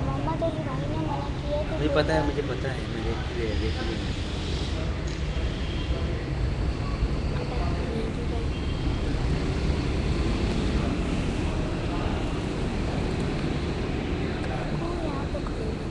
محمد علی بھائی نے منع کیا تھا مجھے کہ پتہ ہے، مجھے پتہ ہے، میں دیکھ لیا. مہندی بھائی کون یہاں پہ کھڑے ہوئے ہیں؟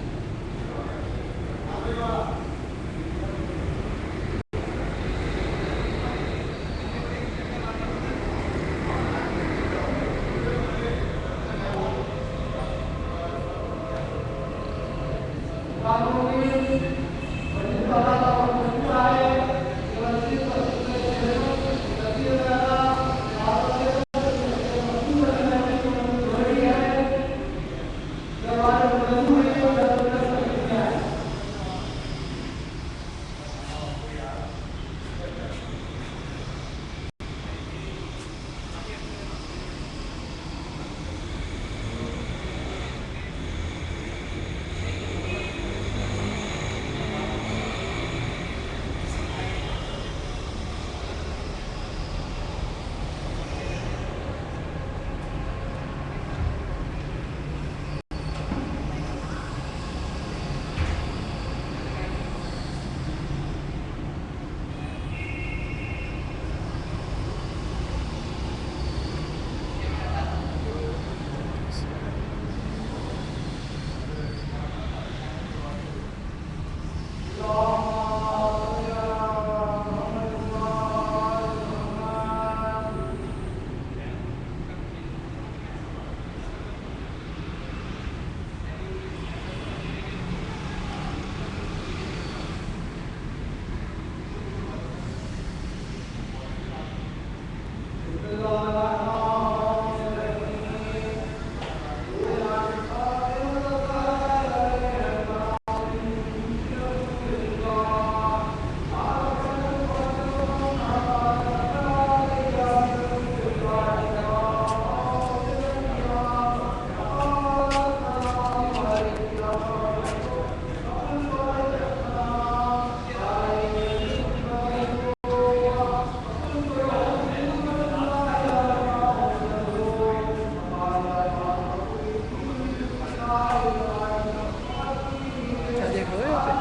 کیا دیکھ رہے ہو یہاں پہ؟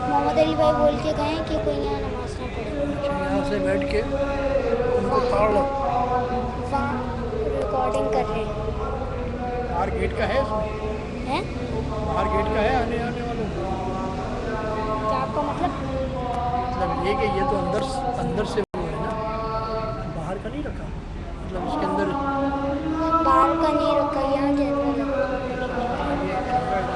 محمد علی بھائی بول کے گئے ہیں کہ کوئی یہاں نماز نہ پڑھے. اچھا، یہاں سے بیٹھ کے ان کو وہاں پاڑ لو. وہاں ریکارڈنگ کر رہے ہیں. باہر گیٹ کا ہے اس میں؟ ہیں باہر گیٹ کا ہے آنے والوں کو؟ کیا آپ کا مطلب؟ مطلب یہ کہ یہ تو اندر سے وہ ہے نا، باہر کا نہیں رکھا، مطلب اس کے اندر. باہر کا نہیں رکھا، یہاں کیمرہ لگا ہوا ہے. اچھا، یہ کیمرہ ادھر ہے.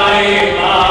ہاں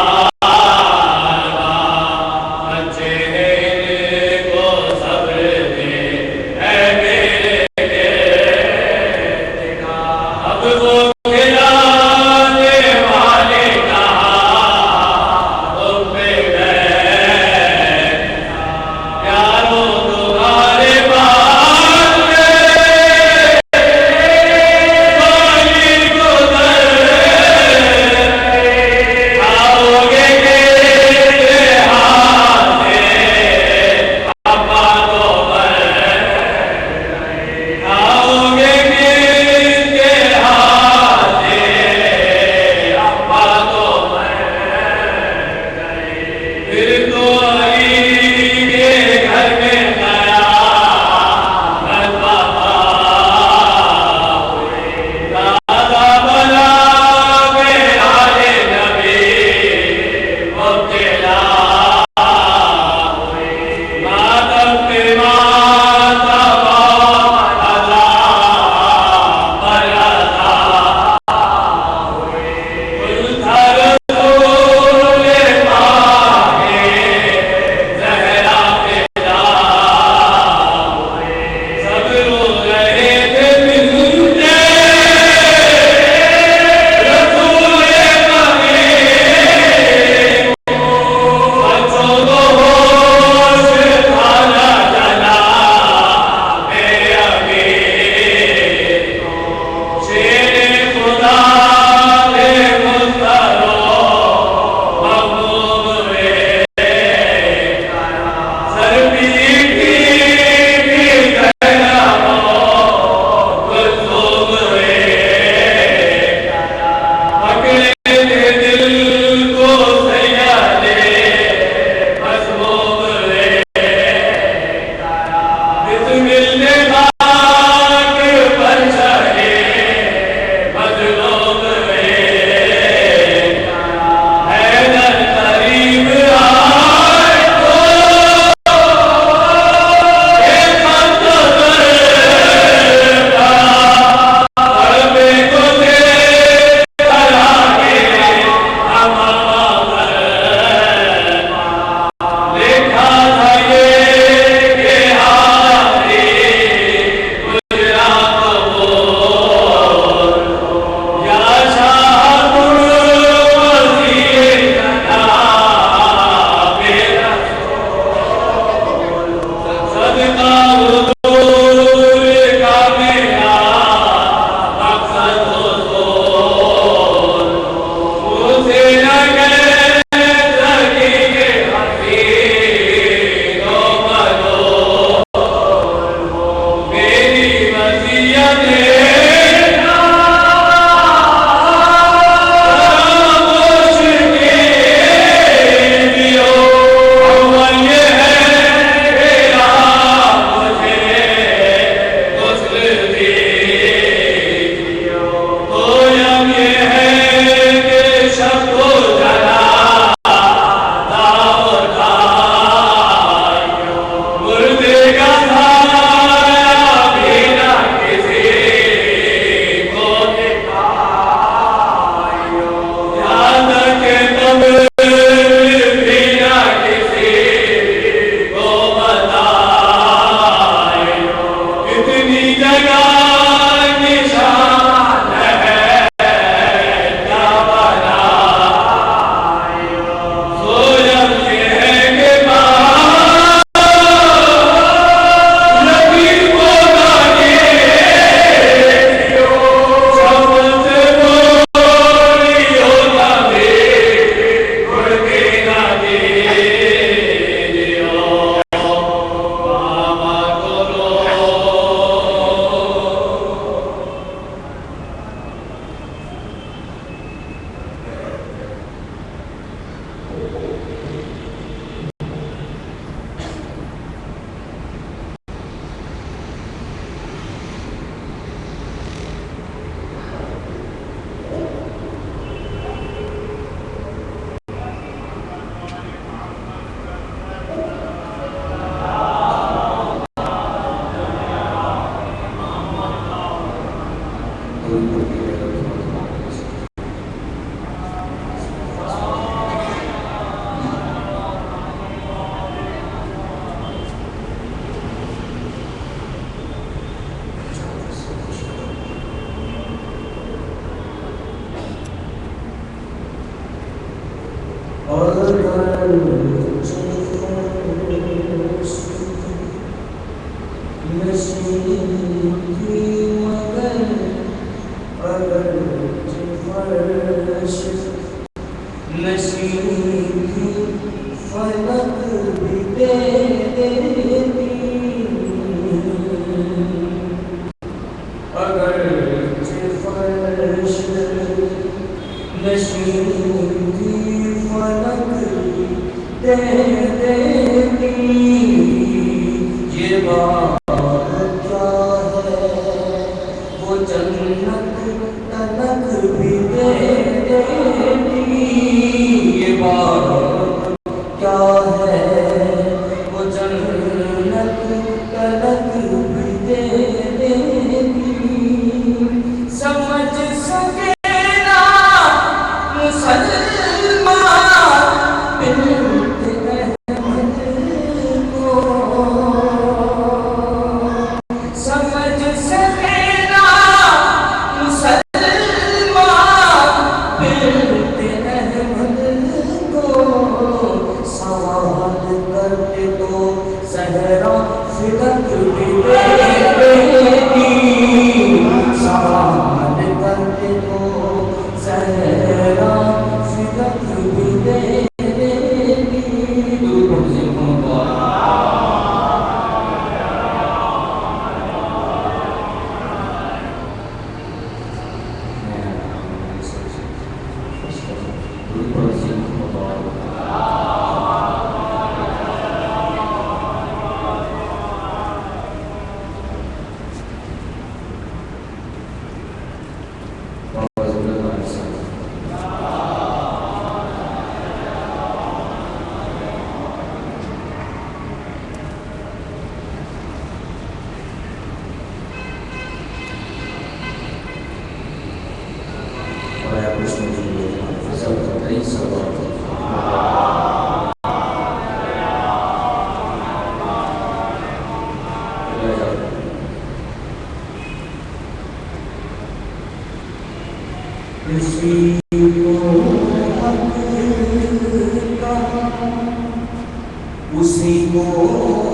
اسی کو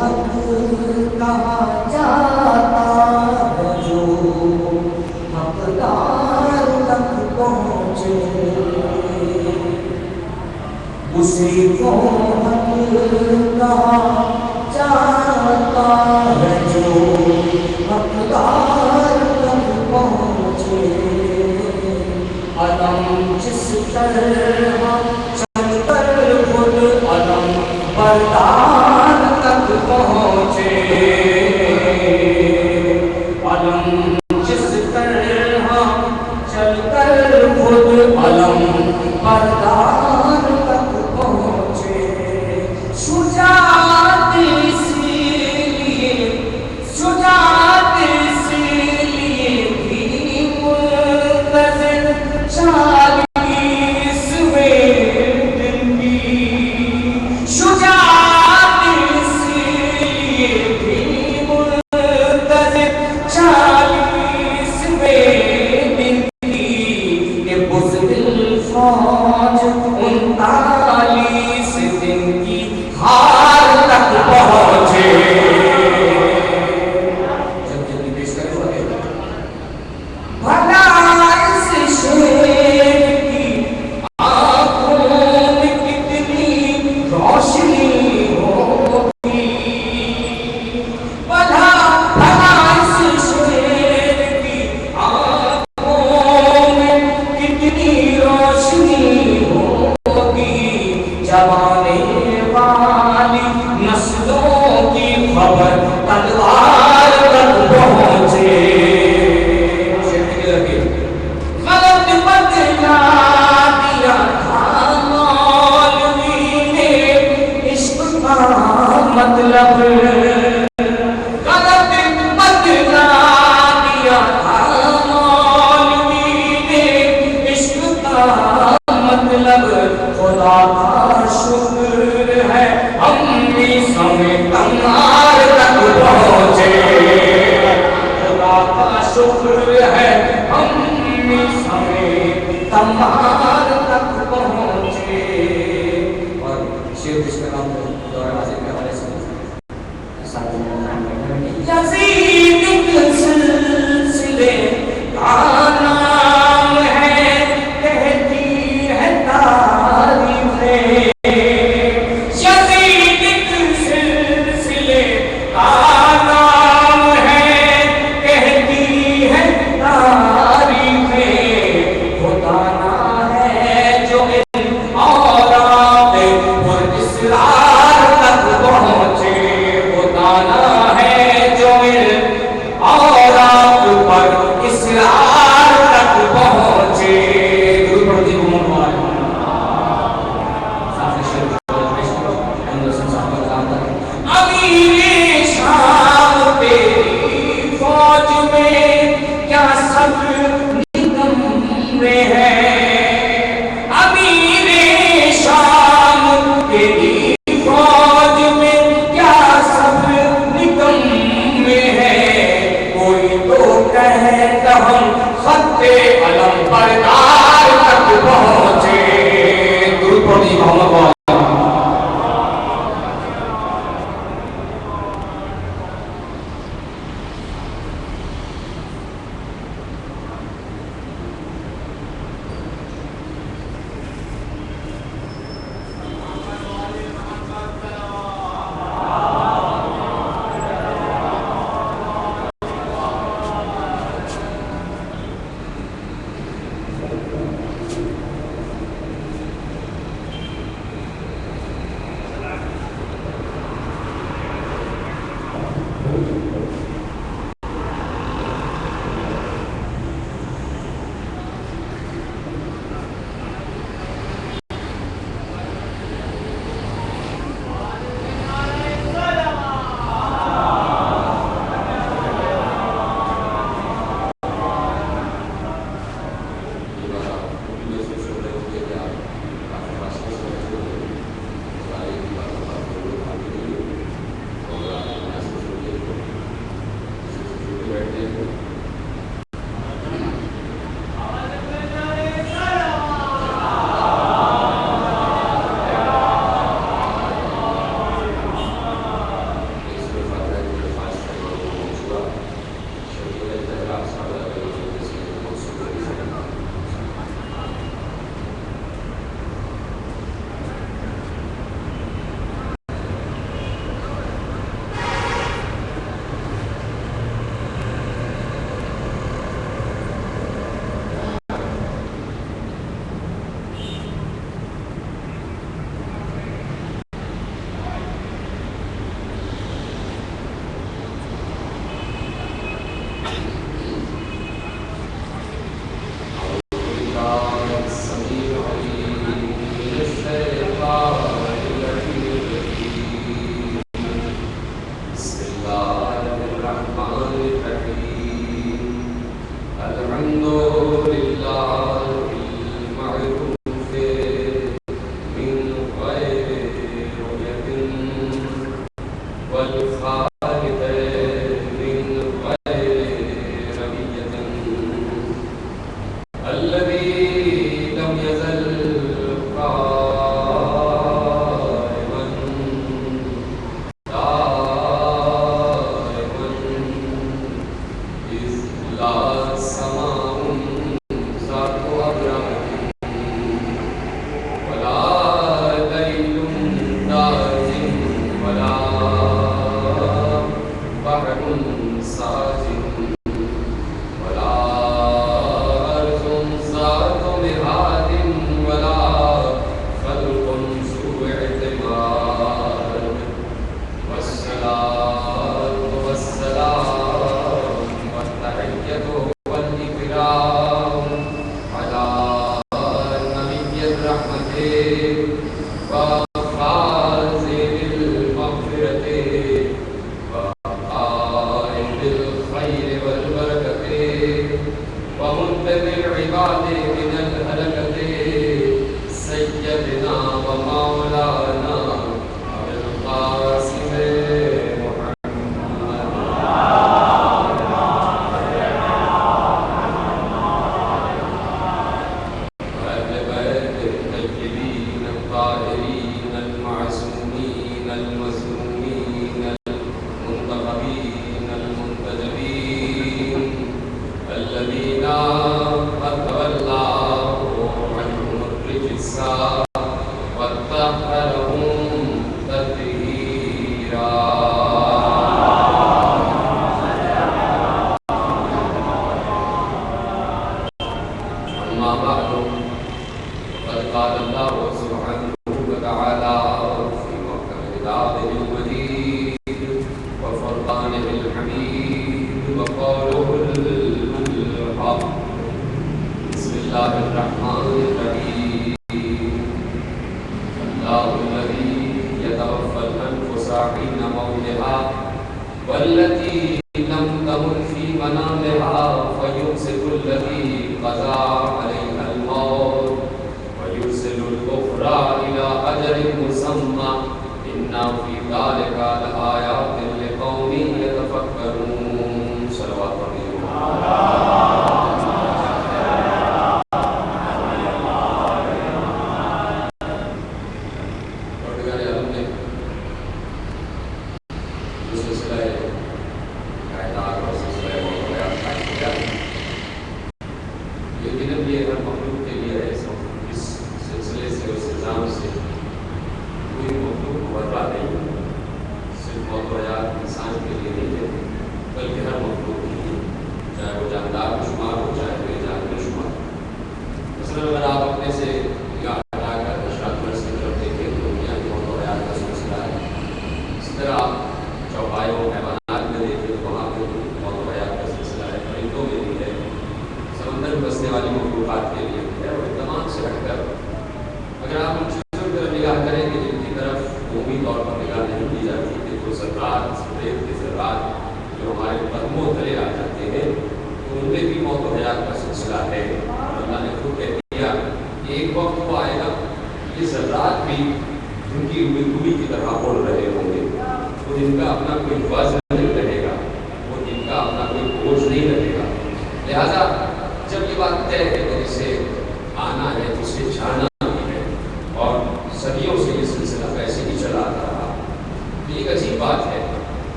حق کہا جاتا ہے جو حقدار تک پہنچے، اسی کو حق کہا جاتا ہے جو حقدار تک پہنچے۔ علم جس طرح چل کر خود علم بردار تک پہنچے، علم جس طرح چل کر خود علم بردار تک پہنچے۔ شجاعت اس لیے بھی منتظر 40ویں دن کی، شجاعت اس لیے بھی منتظر 40ویں دن کی، کہ بزدل فوج 39 دن کی ہار تک پہنچے۔ جلدی پیش کرو آگے۔ بھلا اس شیر کی آنکھوں میں کتنی روشنی ہوگی، بھلا اس شیر کی آنکھوں میں کتنی روشنی ہوگی۔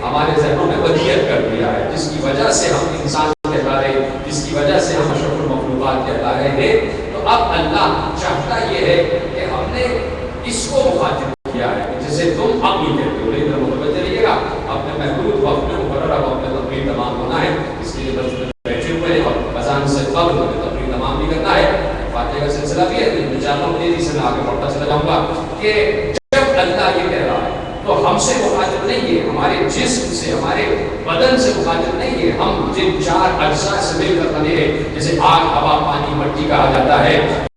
ہمارے ذہنوں میں ودیت کر دیا ہے، جس کی وجہ سے ہم انسان کہتا رہے، جس کی کی وجہ سے ہم اشرف المخلوقات کہلا رہے ہیں. تو اب اللہ چاہتا یہ ہے کہ ہم نے اس کو مخاطب کیا ہے جسے تم عقل کہتے ہو. ادھر متوجہ رہیے گا, اپنے محدود وقت میں مقررہ وقت میں تقریر تمام ہونا ہے, اس کے لیے بس بیٹھے ہوئے ہیں اور اذان سے قبل ہمیں تقریر تمام بھی کرنا ہے. فاتحہ کا سلسلہ بھی ہے, میں چاہتا ہوں تیزی سے میں آگے بڑھتا چلا جاؤں گا کہ جب اللہ یہ کہہ رہا ہے تو ہم سے مخاطب نہیں ہے, ہمارے جسم سے, ہمارے بدن سے مخاطب نہیں ہے. ہم جن 4 اجزاء سے مل کر بنے ہیں, جیسے آگ, ہوا, پانی, مٹی کہا جاتا ہے,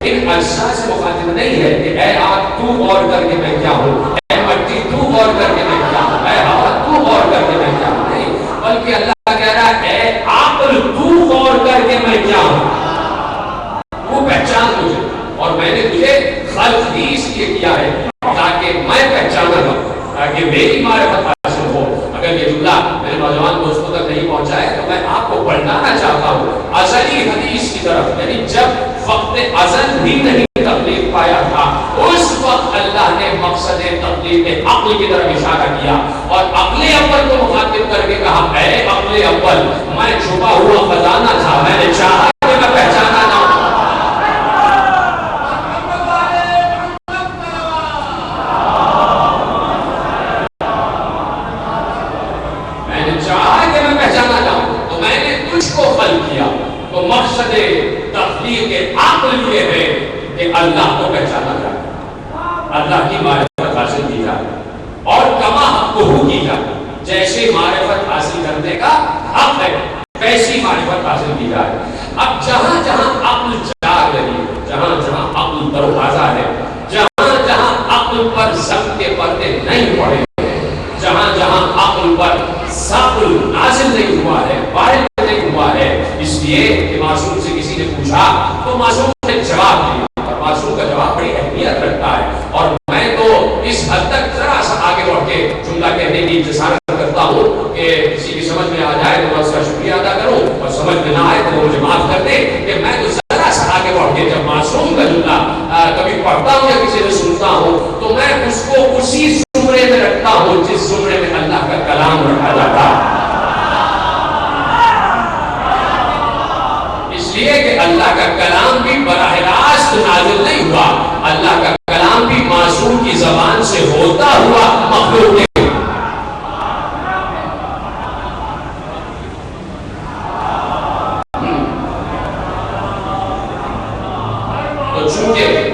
ان اجزاء سے مخاطب نہیں ہے کہ اے آگ تو غور کر کے میں کیا ہوں, اے مٹی تو غور کر کے میں کیا ہوں, اے ہوا تو غور کر کے میں کیا ہوں. نہیں, بلکہ اللہ کہہ رہا ہے اے عقل تو غور کر کے میں کیا ہوں, وہ پہچان مجھے. اور میں نے تجھے خلق بھی اس لیے کیا ہے تاکہ میں پہچانا جاؤں, تاکہ میری معرفت حاصل ہو. اگر یہ جملہ میرے نوجوان دوستوں تک نہیں پہنچا ہے تو میں آپ کو بڑھانا چاہتا ہوں ازلی حدیث کی طرف. یعنی جب وقت ازل بھی نہیں تخلیق پایا تھا, اس وقت اللہ نے مقصد تخلیق عقل کی طرف اشارہ کیا اور عقل اول کو مخاطب کر کے کہا اے عقل اول, میں چھپا ہوا خزانہ تھا, میں نے چاہا کہ میں پہچانا جاؤں. تو مقصد تخلیق عقل یہ ہے کہ اللہ کو پہچانا جائے, اللہ کی معرفت حاصل کی جائے اور کما حقہ کی جائے. جیسے معرفت حاصل کرنے کا حق ہے ویسی معرفت حاصل کی جائے. اب جہاں جہاں عقل جاگ رہی ہے, جہاں جہاں عقل تروتازہ ہے, جہاں جہاں عقل پر ضبط کے پردے نہیں پڑے, جہاں جہاں عقل پر ثقل نازل نہیں ہوا ہے, وارد نہیں ہوا ہے, اس لیے کہ معصوم سے کسی نے پوچھا تو معصوم نے جواب دیا, اور معصوم کا جواب بڑی اہمیت رکھتا ہے. اور میں تو اس حد تک ذرا سا آگے بڑھ کے جملہ کہنے کی جسارت کرتا ہوں کہ کسی کی سمجھ میں آ جائے تو میں اس کا شکریہ ادا کروں, اور سمجھ میں نہ آئے تو مجھے معاف کر دے کہ میں تو ذرا سا آگے بڑھ کے جب معصوم کا جملہ کبھی پڑھتا ہوں یا کسی سے سنتا ہوں تو میں اس کو اسی زمرے میں رکھتا ہوں جس زمرے میں اللہ کا کلام رکھا جاتا ہے. اس لیے کہ اللہ کا کلام بھی براہ راست نازل نہیں ہوا, اللہ کا کلام بھی معصوم کی زبان سے ہوتا ہوا مخلوق ہے. تو چونکہ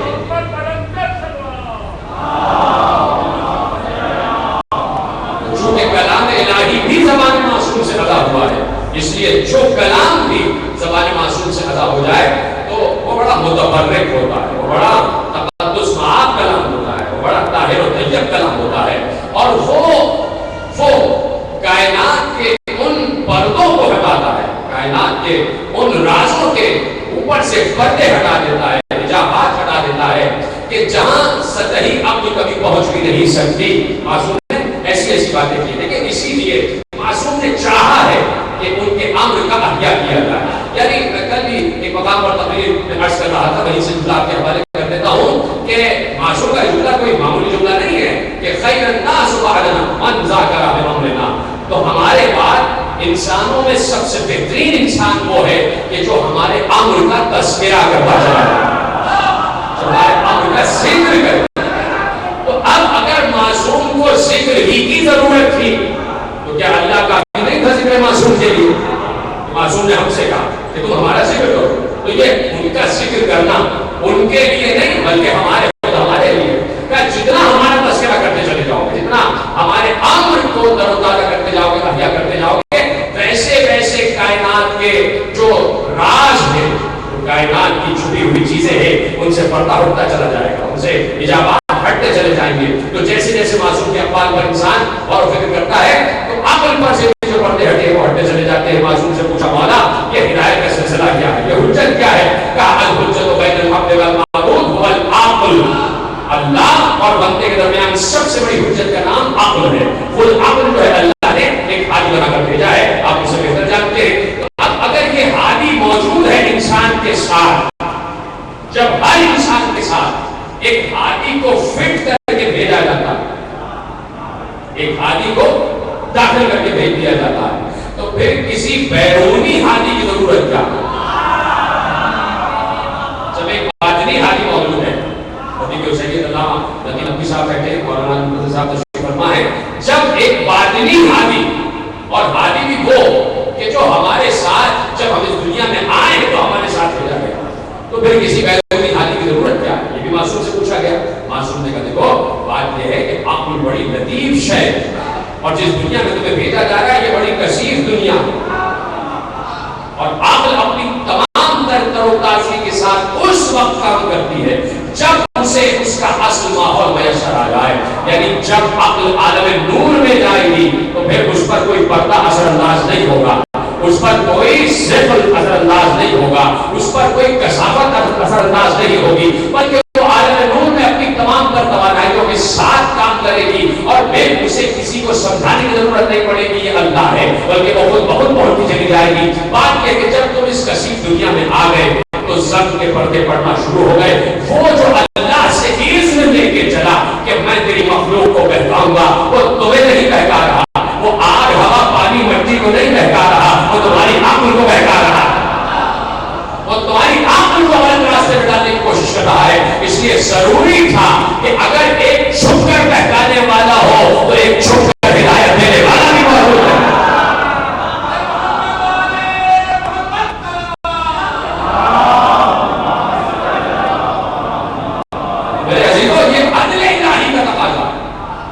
کلام الہی بھی زبان معصوم سے ادا ہوا ہے, اس لیے جو کلام بھی زبان معصوم سے ادا ہو جائے تو وہ بڑا متبرک ہوتا ہے, وہ بڑا تقدس معاب کلام ہوتا ہے, وہ بڑا طاہر و طیب کلام ہوتا ہے. اور وہ کائنات کے ان پردوں کو ہٹاتا ہے, کائنات کے ان رازوں کے اوپر سے پردے ہٹا دیتا ہے, حجابات ہٹا دیتا ہے کہ جہاں سطحی عقل کبھی پہنچ بھی نہیں سکتی. معصوم نے ایسی ایسی باتیں کی, لیکن اسی لیے معصوم نے چاہا ہے کہ ان کے امر کا احیا کیا جائے. یعنی میں کل بھی ایک مقام پر تقریر میں عرض کر رہا تھا, وہیں سے جملہ کے حوالے کر دیتا ہوں کہ معصوم کا جملہ کوئی معمولی جملہ نہیں ہے کہ خیر الناس بعدنا من ذاکر بامرنا. تو ہمارے بعد انسانوں میں سب سے بہترین انسان وہ ہے کہ جو ہمارے امر کا تذکرہ کرتا جائے, جو ہمارے امر کا ذکر کرے. تو اب اگر معصوم کو ذکر ہی کی ضرورت تھی تو کیا اللہ کا نہیں تھا ذکر معصوم کے لیے؟ معصوم نے ہم سے کہا کہ تم ہمارا ذکر کرو, تو یہ ان کا ذکر کرنا ان کے لیے نہیں بلکہ ہمارے لیے. کیا جتنا ہمارا تذکرہ کرتے چلے جاؤ گے, جتنا ہمارے امر کو تروتازہ کرتے جاؤ گے, احیا کرتے جاؤ گے, ویسے ویسے کائنات کے جو راز ہیں, جو کائنات کی چھپی ہوئی چیزیں ہیں, ان سے پردہ ہٹتا چلا جائے گا, ان سے حجابات ہٹتے چلے جائیں گے. تو جیسے جیسے معصوم کے اقوال پر انسان غور و فکر کرتا ہے تو عقل پر سے جو پردے ہٹے وہ ہٹتے چلے جاتے ہیں. معصوم سے پوچھا مولا یہ ہدایت کا سلسلہ کیا ہے, یہ حجت کیا ہے؟ کہا الحجت بین العبد والمعبود هو العقل. اللہ اور بندے کے درمیان سب سے بڑی حجت کا نام عقل ہے. وہ عقل جو ہے اللہ نے ایک ہادی بنا کر بھیجا ہے, آپ اسے بہتر جانتے ہیں. اب اگر یہ ہادی موجود ہے انسان کے ساتھ, جب ہر انسان کے ساتھ ایک ہادی کو فٹ کر کے بھیجا جاتا ہے, ایک ہادی کو داخل کر کے بھیج دیا جاتا ہے, تو پھر کسی بیرونی ہادی کی ضرورت کیا؟ تو پھر کسی بیرونی ہاتھی کی ضرورت کیا ہے؟ یہ بھی معصوم سے پوچھا گیا. معصوم نے کہا دیکھو بات یہ ہے کہ عقل بڑی لطیف شے اور جس دنیا میں تمہیں بھیجا جا رہا ہے یہ بڑی کثیر دنیا اور عقل اپنی تمام تر و تازگی کے ساتھ اس وقت کام کرتی ہے جب اسے اس کا اصل ماحول میسر آ جائے. یعنی جب عقل عالم نور میں جائے گی تو پھر اس پر کوئی پردہ اثر انداز نہیں ہوگا, اس پر کوئی صفل اثر انداز نہیں ہوگا, اس پر کوئی کثافت اثر انداز نہیں ہوگی, بلکہ وہ عالم نور میں اپنی تمام تر توانائیوں کے ساتھ کام کرے گی اور پھر اسے کسی کو سمجھانے کی ضرورت نہیں پڑے گی یہ اللہ ہے, بلکہ وہ خود بہت پہنچتی چلی جائے گی. بات یہ کہ جب تم اس کثیر دنیا میں آ گئے تو زخم کے پردے پڑنا شروع ہو گئے. وہ جو اللہ سے اذن لے کے چلا کہ میں تیری مخلوق کو بہکاؤں گا, وہ تمہیں نہیں بہکا رہا, وہ آگ ہوا پانی مٹی کو نہیں بہکا رہا, وہ تمہاری عقل کو بہکا رہا, وہ تمہاری عقل کو غلط راستے میں ڈالنے کی کوشش کر رہا ہے. اس لیے ضروری تھا کہ اگر ایک چھپ کر بہکانے والا ہو تو ایک چھپ کر ہدایت دینے والا بھی موجود ہے.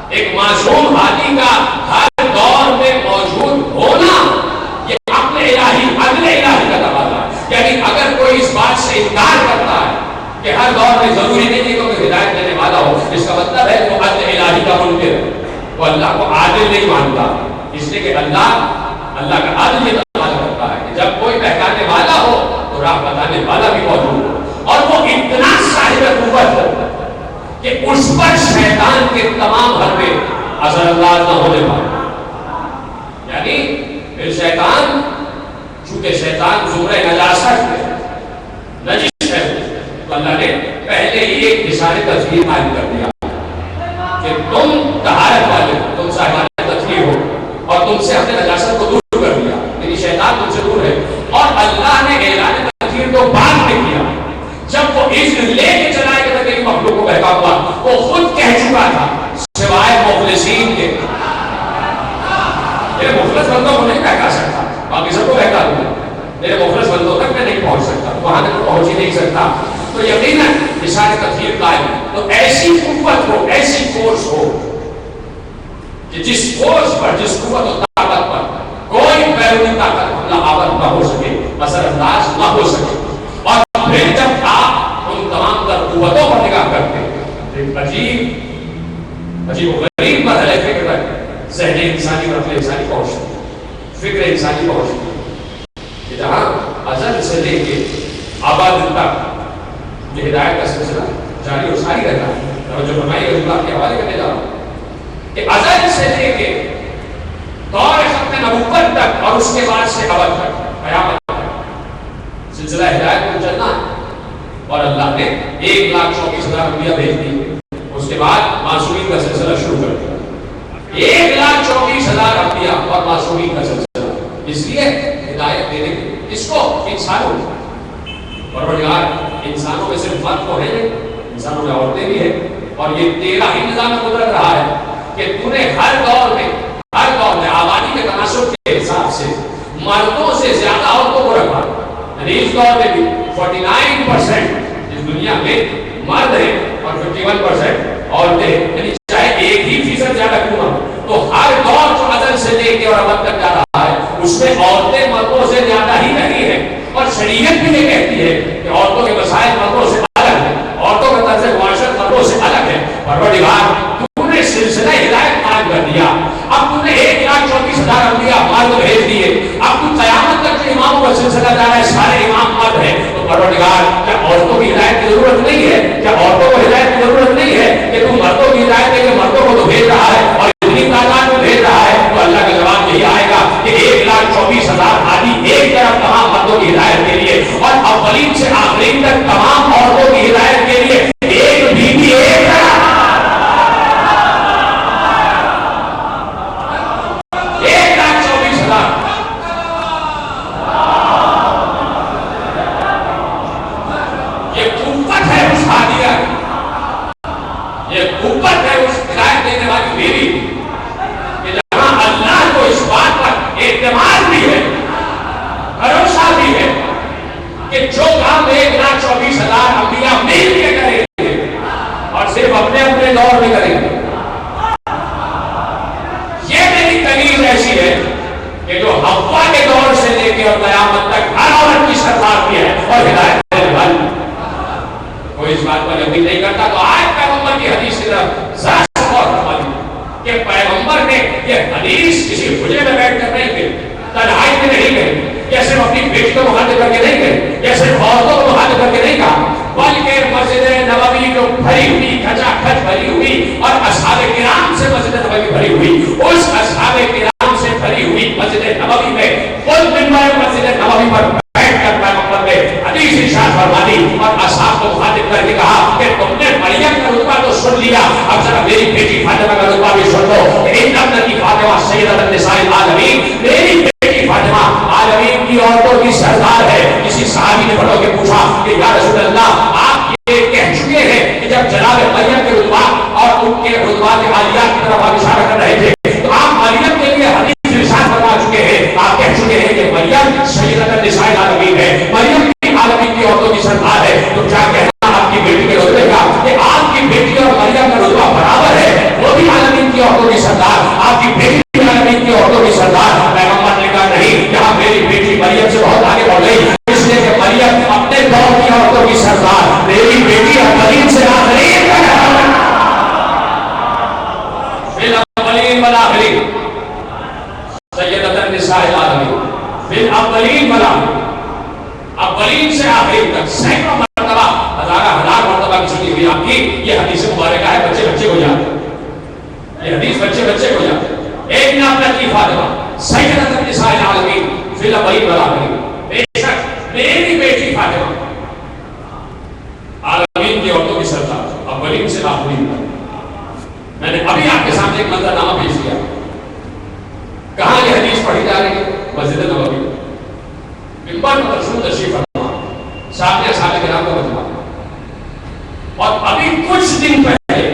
ایک معصوم ہادی کا ہر دور میں موجود ہونا یہ عقل الہی عدل الہی کا تقاضا ہے. یعنی اگر کوئی اس بات سے انکار کرتا ہے کہ ہر دور میں ضروری نہیں ہے کہ ہدایت دینے والا ہو, اس کا مطلب ہے وہ عدل الہی کا منکر ہے, وہ اللہ کو عادل نہیں مانتا. اس لیے کہ اللہ کا عدل یہ تقاضا کرتا ہے کہ جب کوئی بہکانے والا ہو تو راہ بتانے والا بھی موجود ہو, اور وہ اتنا صاحب قوت ہو کہ اس پر شیطان کے تمام حربے اثر انداز نہ ہونے پائے. یعنی پھر شیطان, چونکہ شیطان زمرہ نجاست ہے, نجس ہے, تو اللہ نے پہلے ہی ایک نشان تطہیر قائم کر دیا کہ تم طہارت والے, تم صاحبان تطہیر ہو, اور تم سے اپنے نجاست کو دور کر دیا. یعنی شیطان تم سے دور ہے. اور اللہ نے اعلان تطہیر کو بعد میں کیا جب وہ اذن لے کے چلا کہ میں تیری مخلوق کو بہکا ہوا. وہ خود کہہ چکا تھا سوائے مخلصین کے, میرے مخلص بندوں کو نہیں بہکا سکتا, باقی سب کو بہکا دوں, میرے مخلص بندوں تک میں نہیں پہنچ سکتا, وہاں تک پہنچ ہی نہیں سکتا. تو یقیناً نشان تطہیر قائم. تو ایسی قوت ہو, ایسی فورس ہو کہ جس فورس پر, جس قوت و طاقت پر کوئی بیرونی طاقت حملہ آور نہ ہو سکے, اثر انداز نہ ہو سکے. اور پھر جب آپ ان تمام تر قوتوں پر نگاہ کرتے ہیں ایک عجیب و غریب مرحلہ فکر ہے, ذہن انسانی مرحلہ انسانی پہنچتی ہے, فکر انسانی پہنچتی ہے کہ جہاں ازل سے لے کے آباد تک یہ ہدایت کا سلسلہ جاری و ساری رہتا ہے. جو فرمائیے گا اللہ کے حوالے کرنے جا رہا ہوں کہ ازل سے لے کے دور ختم نبوت تک اور اس کے بعد سے ابد تک قیامت تک سلسلہ ہدایت کو چلنا ہے. اور اللہ نے 1,34,000 انبیاء بھیج دیے, اس کے بعد معصومین کا سلسلہ شروع کر دیا. 1,34,000 انبیاء اور معصومین کا سلسلہ, اس لیے ہدایت دینے کے اس کو انسانوں پروردگار انسانوں میں صرف مرد تو ہے, انسانوں میں عورتیں بھی ہیں, اور یہ تیرا ہی نظام قدرت رہا ہے کہ تو نے ہر دور میں آبادی کے تناسب کے حساب سے مردوں سے زیادہ عورتوں کو رکھا. اس دور میں بھی 49% اس دنیا میں مرد ہیں اور 51% عورتیں, یعنی چاہے 1% زیادہ کیوں نہ ہو, تو ہر دور جو ازل سے لے کے اور ابد تک جا رہا ہے اس میں عورتیں مردوں سے زیادہ ہی رہی ہیں. اور شریعت بھی یہ کہتی ہے کہ عورتوں کے مسائل مردوں سے الگ ہیں, عورتوں کا طرز معاشرت مردوں سے الگ ہے. پروردگار تو نے سلسلہ ہدایت قائم کر دیا. اب تو نے 1,34,000 انبیاء مرد بھیج دیے. اب تو قیامت تک جو اماموں کا سلسلہ جا رہا ہے سارے امام مرد ہیں. تو پروردگار کیا عورتوں کی ہدایت کی ضرورت نہیں ہے؟ کیا عورتوں کو ہدایت کی ضرورت نہیں ہے کہ تم مردوں کی ہدایت دے کے مردوں کو تو بھیج رہا ہے اور اتنی تعداد میں بھیج رہا ہے؟ تو اللہ کا جواب یہی آئے گا کہ 1,34,000 ہادی ایک طرف تمام مردوں کی ہدایت کے لیے اور اولین سے آخرین تک تمام عورتوں کی ہدایت کے لیے ایک بیوی ایک طرف. 1,34,000 یہ قوت ہے اس ہادیہ, یہ قوت ہے اس ہدایت دینے والی بیوی کہ جہاں اللہ کو اس بات پر اعتماد بھی ہے, بھروسہ بھی ہے کہ جو کام 1,24,000 انبیاء مل کے کریں گے اور صرف اپنے اپنے دور میں کریں گے. یہ میری تمیز ایسی ہے کہ جو حوا کے دور سے لے کے اور قیامت تک ہر عورت کی سردار بھی ہے اور ہدایت دینے والی. کوئی اس بات پر یقین نہیں کرتا تو آج پیغمبر کی حدیث کی طرف ذرا سا غور فرمائیے کہ پیغمبر نے یہ حدیث کسی حجرے میں بیٹھ کر نہیں کہی, تنہائی میں نہیں کہی, یا صرف اپنی بیٹی کو مخاطب کر کے نہیں کہی, یا صرف عورتوں کو مخاطب کر کے نہیں کہا, بلکہ مسجد نبوی جو بھری ہوئی کھچا کھچ بھری ہوئی اور اصحاب کرام سے مسجد نبوی بھری ہوئی, اس اصحاب کرام سے بھری ہوئی مسجد نبوی میں خود منبر مسجد نبوی پر بیٹھ کر پیغمبر نے حدیث ارشاد فرما دی اور اصحاب کو مخاطب کر کے کہا کہ تم نے مریم کا رتبہ تو سن لیا, اب ذرا میری بیٹی فاطمہ کا رتبہ بھی سن لو. ان ابنتی فاطمہ سیدۃ النساء العالمین, میری بیٹی فاطمہ عالمین کی عورتوں کی سردار ہے. کسی صحابی نے پڑھو کے پوچھا کہ یا رسول اللہ آپ یہ کہہ چکے ہیں کہ جب جناب مریم کے رتبہ اور ان کے رتبات عالیہ کی طرف آپ اشارہ کر رہے تھے تو آپ مریم کے لیے حدیث ارشاد فرما چکے ہیں, آپ کہہ چکے ہیں کہ مریم سیدۃ النساء العالمین ہے, مریم کی عالمین کی عورتوں کی سردار ہے. تو کیا کہنا آپ کی بیٹی کے رتبے کا کہ آپ کی بیٹی اور مریم کا رتبہ برابر ہے, وہ بھی عالمین کی عورتوں کی سردار, آپ کی بیٹی بھی عالمین کی عورتوں کی سردار. پیغمبر نے کہا نہیں, یہاں میری بیٹی مریم سے بہت آگے بڑھ گئی, اس لیے کہ مریم اپنے دور کی عورتوں کی سردار, میری بیٹی اولین سے آخرین کا نام بالاولین والآخرین سیدۃ النساء العالمین, بالاولین والآخرین, اولین سے آخرین تک سینکڑوں مرتبہ, ہزار مرتبہ کی چھٹی ہوئی آپ کی. یہ حدیث مبارکہ ہے, بچے بچے کو جاتے, یہ حدیث بچے بچے کو جاتے. ایک نام کی فاطمہ سیدۃ النساء العالمین بالاولین والآخرین, بے شک میری بیٹی فاطمہ عالمین کی عورتوں کی سردار, اولین سے آخرین تک. میں نے ابھی آپ کے سامنے ایک منظرنامہ پیش کیا, کہاں یہ حدیث پڑھی جا رہی ہے؟ مسجد نبوی, منبر پر رسول تشریف فرما, سامنے اصحاب کرام کا مجمع, اور ابھی کچھ دن پہلے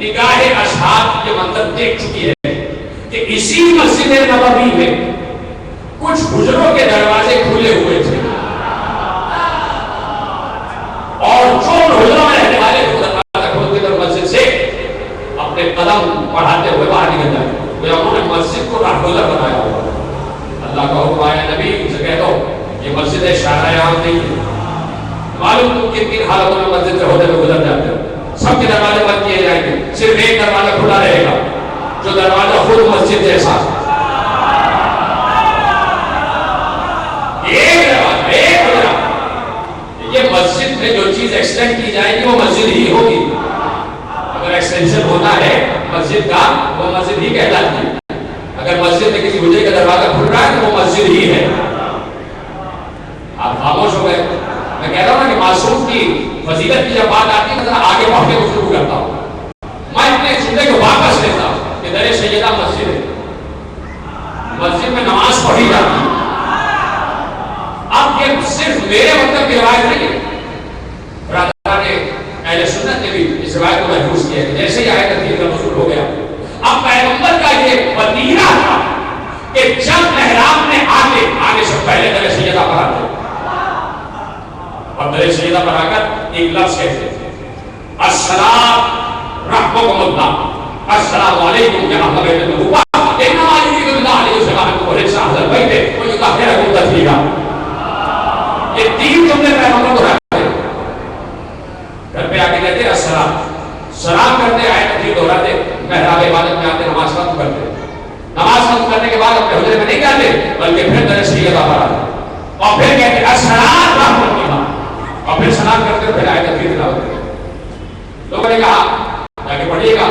نگاہ اصحاب یہ منظر دیکھ چکی ہے کہ اسی مسجد نبوی میں کچھ حجروں کے دروازے کھلے ہوئے تھے اور جو حجروں میں رہنے والے دروازہ کھول کے مسجد سے اپنے قدم بڑھاتے ہوئے باہر نکل جائے. انہوں نے مسجد کو رحمت بنایا ہوا. اللہ کا حکم آیا, نبی ان سے کہہ دو یہ مسجد شاہراہ عام نہیں ہے. معلوم تم کن کن حالتوں میں مسجد سے ہوتے ہوئے گزر جاتے ہو. سب کے دروازے بند کیے جائیں گے, صرف ایک دروازہ کھلا رہے گا, جو دروازہ خود مسجد جیسا, ایک دروازہ, ایک حجرہ. یہ مسجد میں جو چیز ایکسٹینڈ کی جائے گی وہ مسجد ہی ہوگی. اگر ایکسٹینشن ہوتا ہے مسجد کا وہ مسجد ہی کہلاتی ہے. اگر مسجد میں کسی حجرے کا دروازہ کھل رہا ہے تو وہ مسجد ہی ہے. آپ خاموش ہو گئے. میں کہہ رہا ہوں نا کہ معصوم کی فضیلت کی جب بات آتی ہے تو آگے بڑھ کے گفتگو کرتا ہوں. میں اپنے جملے کو واپس لیتا ہوں کہ در سیدہ مسجد ہے, مسجد میں نماز پڑھی جاتی ہے. اب یہ صرف میرے مطلب کی روایت نہیں ہے, برادران اہل سنت نے بھی اس روایت کو محفوظ کیا ہے. جیسے ہی آیت تدبیر کا نزول ہو گیا, اب پیغمبر کا یہ وطیرہ تھا کہ جب محراب میں آنے سے پہلے در سیدہ پر آتے اور در سیدہ پر آ کر ایک لفظ کہتے تھے, السلام رحمکم اللہ, السلام علیکم یا اہل بیت النبوہ, انما یرید اللہ لیصلحکم وليس اہل بیت ویطہرکم تطہیرا. یہ تین جملے پیغمبر کو رکھتے ہیں. گھر پہ آ کے کہتے السلام, سلام کرتے, آئے تدبیر دہراتے, محراب عبادت میں آتے, نماز ختم کرتے, نماز ختم کرنے کے بعد اپنے حجرے میں نہیں جاتے بلکہ پھر در سیدہ پر آتے اور پھر کہتے السلام رحمۃ اللہ, اور پھر سلام کرتے پھر آئے تدبیر تلاوت کرتے. لوگوں نے کہا جا کے پڑھیے گا,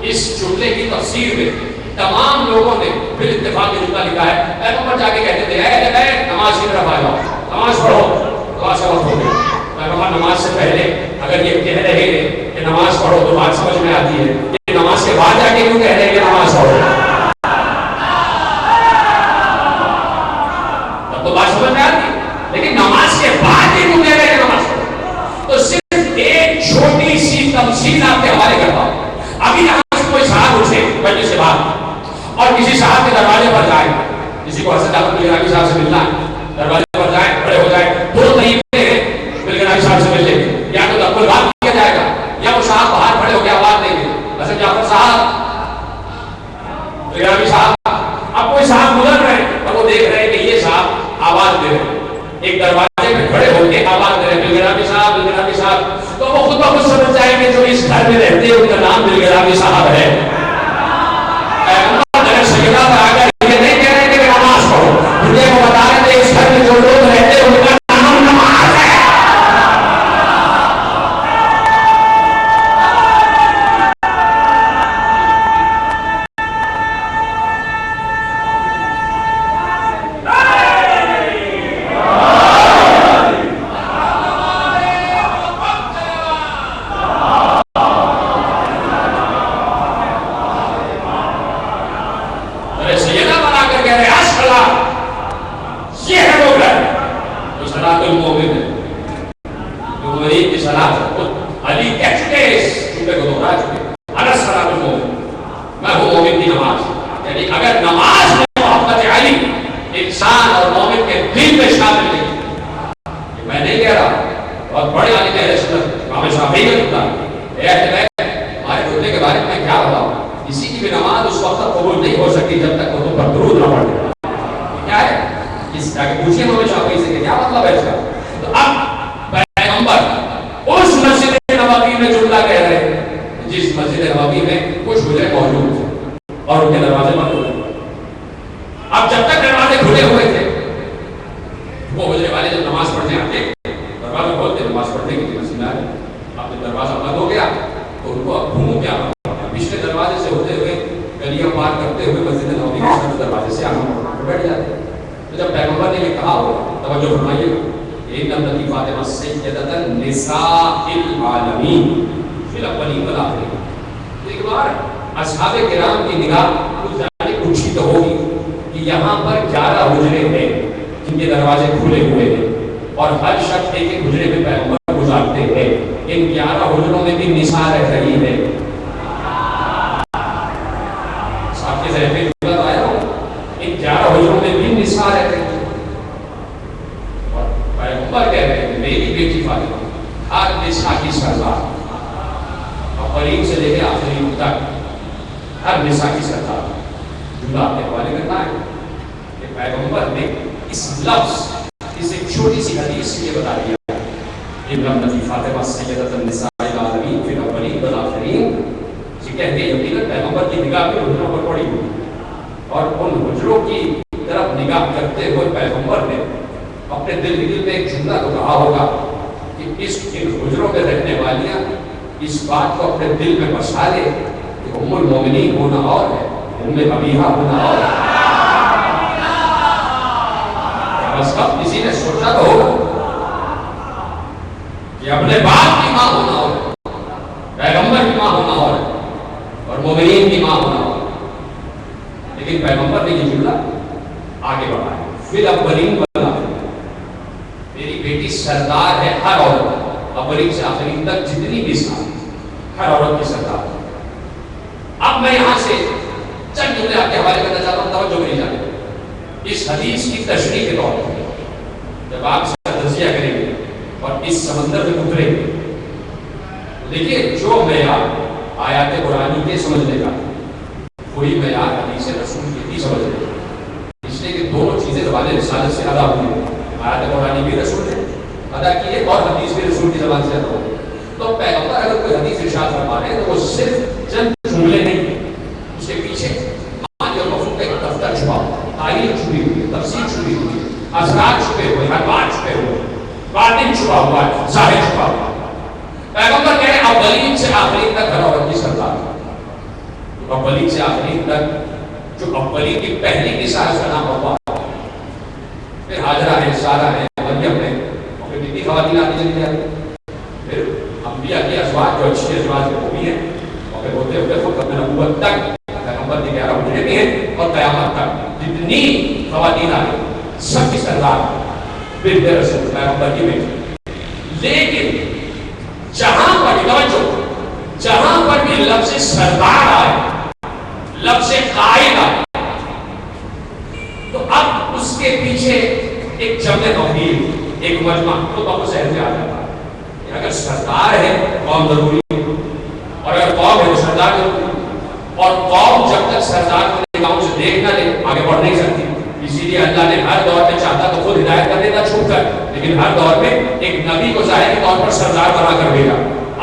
اس جملے کی تفسیر میں تمام لوگوں نے پھر اتفاق کے جملہ لکھا ہے. پیغمبر جا کے کہتے تھے اے نماز کی طرف آ جاؤ, نماز پڑھو, نماز کا وقت ہو گیا. پیغمبر نماز سے پہلے اگر یہ کہہ رہے ہیں کہ نماز پڑھو تو بات سمجھ میں آتی ہے, یہ نماز کے بعد جا کے کیوں کہہ رہے ہیں کہ نماز پڑھو, تب تو بات سمجھ میں آتی ہے. لیکن نماز کے بعد یہ کیوں کہہ رہے ہیں نماز پڑھو. تو صرف ایک چھوٹی سی تمثیل آپ کے حوالے کرتا ہوں. ابھی یہاں سے کوئی صاحب اٹھے بچے سے بات اور کسی صاحب کے دروازے پر جائے, کسی کو حضرت عبدالعزیز صاحب سے ملنا ہے, دروازے پر جائیں, کھڑے ہو جائیں, دو طریقے جس گھر میں رہتے ہیں ان کا نام دلگرامی صاحب ہے. پیغمبر نے سیدہ پر آ کر یہ نہیں کہہ رہے کہ نماز پڑھو, دنیا کو بتا رہے تھے اس گھر میں جو لوگ رہتے ہیں ان کا نام نماز ہے.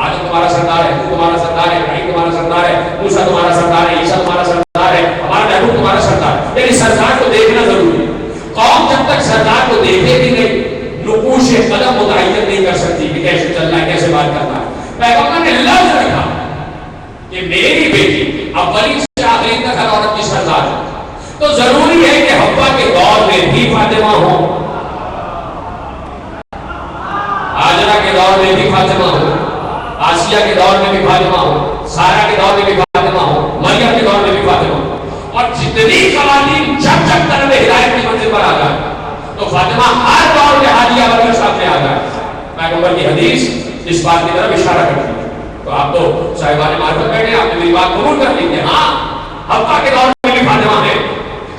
آدم تمہارا سردار ہے، تو تمہارا سردار ہے، ابراہیم تمہارا سردار ہے، موسیٰ تمہارا سردار ہے، عیسیٰ تمہارا سردار ہے، ہمارا محبوب تمہارا سردار ہے. یعنی سردار کو دیکھنا ضروری ہے. قوم جب تک سردار کو دیکھے بھی نہیں، نقوش قدم متعین نہیں کر سکتی کہ کیسے چلنا ہے، کیسے بات کرنا ہے. پیغمبر نے لفظ رکھا کہ میری بیٹی اولی سے آخری تک ہر عورت کی سردار ہے. تو ضروری ہے کہ حوا کے دور میں بھی فاطمہ ہو، ہاجرہ کے دور میں بھی فاطمہ ہو، آسیہ کے دور میں بھی فاطمہ ہو، سارہ کے دور میں بھی فاطمہ ہو، مریم کے دور میں بھی فاطمہ ہو. اور جتنی خواتین جب جب طلب ہدایت کی منزل پر آ جائے تو فاطمہ ہر دور میں ہادیہ بن کر سامنے آ جائے. پیغمبر کی حدیث اس بات کی طرف اشارہ کرتی ہے. تو آپ تو صاحبان معرفت بیٹھے، آپ نے میری بات قبول کر لی کہ ہاں حوا کے دور میں بھی فاطمہ ہے،